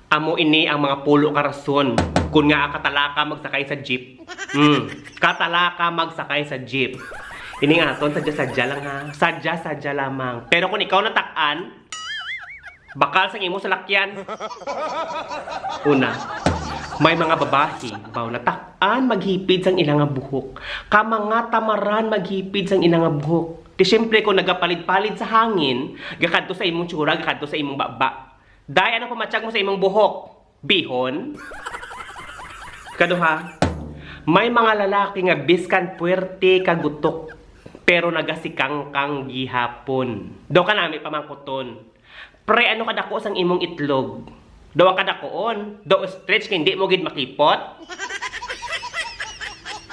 Amo ini ang mga pulo karason. Kung nga katalaka magsakay sa jeep. Katalaka magsakay sa jeep. Ini nga aton, sadya-sadya lang ha. Sadya-sadya lamang. Pero kung ikaw natak-an, bakal sang imo sa lakyan. Una, may mga babae, baw natak-an maghipid sang ilang nga buhok. Ka mga tamaran maghipid sang ilang nga buhok. Di syempre kung nagapalid-palid sa hangin, gakadto sa imong tsura, gakadto sa imong baba. Day, ano pamatsyag mo sa imong buhok? Bihon? Kaduha, may mga lalaki nga biskan puwerte kagutok, pero nagasikang kang gihapon. Do ka nami pamangkuton. Pre, ano kadako sang imong itlog? Do ang kadakoon? Do stretch kay hindi mo gid makipot?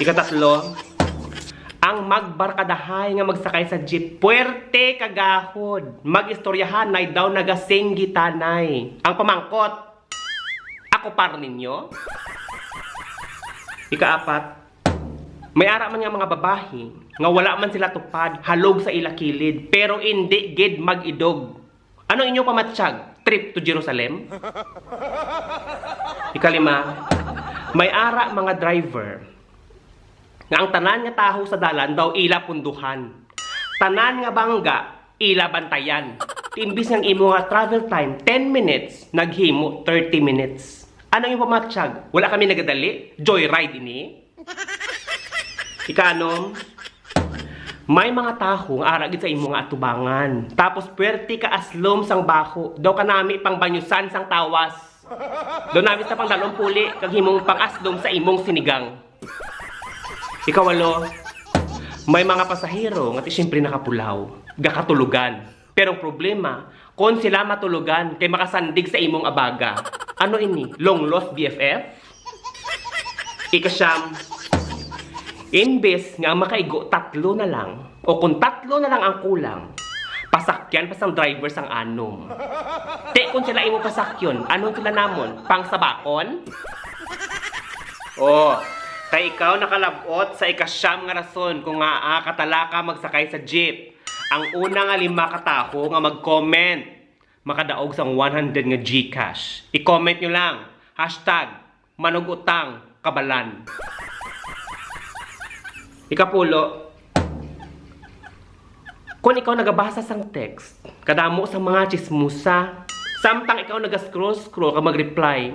Ikatatlo, ang magbarkadahay nga magsakay sa jeep, puwerte kagahod. Mag-istoryahan nay daw nagasinggi tanay. Ang pamangkot, ako par ninyo. Ikaapat, may ara man nga mga babae nga wala man sila tupad, halog sa ila kilid, pero hindi gid mag-idog. Ano inyo pamatsyag? Trip to Jerusalem? Ikalima, may ara mga driver nga ang tanan nga taho sa dalan daw ila punduhan. Tanan nga bangga, ila bantayan. Imbis ng imo nga travel time 10 minutes, naghimo 30 minutes. Ano yung pamatsyag? Wala kami nagadali? Joyride ini? Ikanom, may mga taho nga aragid sa imo nga atubangan. Tapos puwerte ka aslom sang baho. Daw ka nami pang banyusan sang tawas. Daw nami sa pang dalong puli kag himong pang aslom sa imong sinigang. Ikawalo, may mga pasahero nga siyempre nakapulaw, gakatulugan. Pero ang problema, kung sila matulugan kay makasandig sa imong abaga. Ano ini? Long lost BFF? Ikasyam, imbes nga makaigo tatlo na lang, o kung tatlo na lang ang kulang, pasakyan pa sang driver sang anom. Te kung sila imo pasakyon, anong sila namon? Pang sabakon? Oh, kay ikaw nakalabot sa ikasyam nga rason kung nga katalaka magsakay sa jeep. Ang una nga 5 kataho nga mag-comment, makadaog sang 100 nga Gcash. I-comment nyo lang, #manugutang kabalan. Ikapulo, kung ikaw nagabasa sang text, kadamo sa mga chismusa, samtang ikaw naga-scroll ka mag-reply,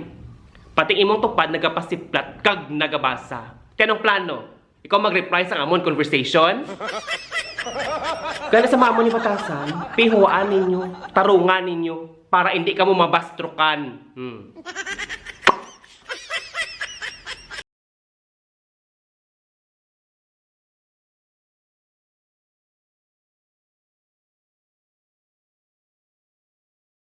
pati imong tupad nagapasiplat kag nagabasa. Kanong plano? Ikaw mag-reply sa amon conversation? Kaya sa mamon ni batasan, pihuan ninyo, tarungan ninyo, para hindi ka mo mabastrokan.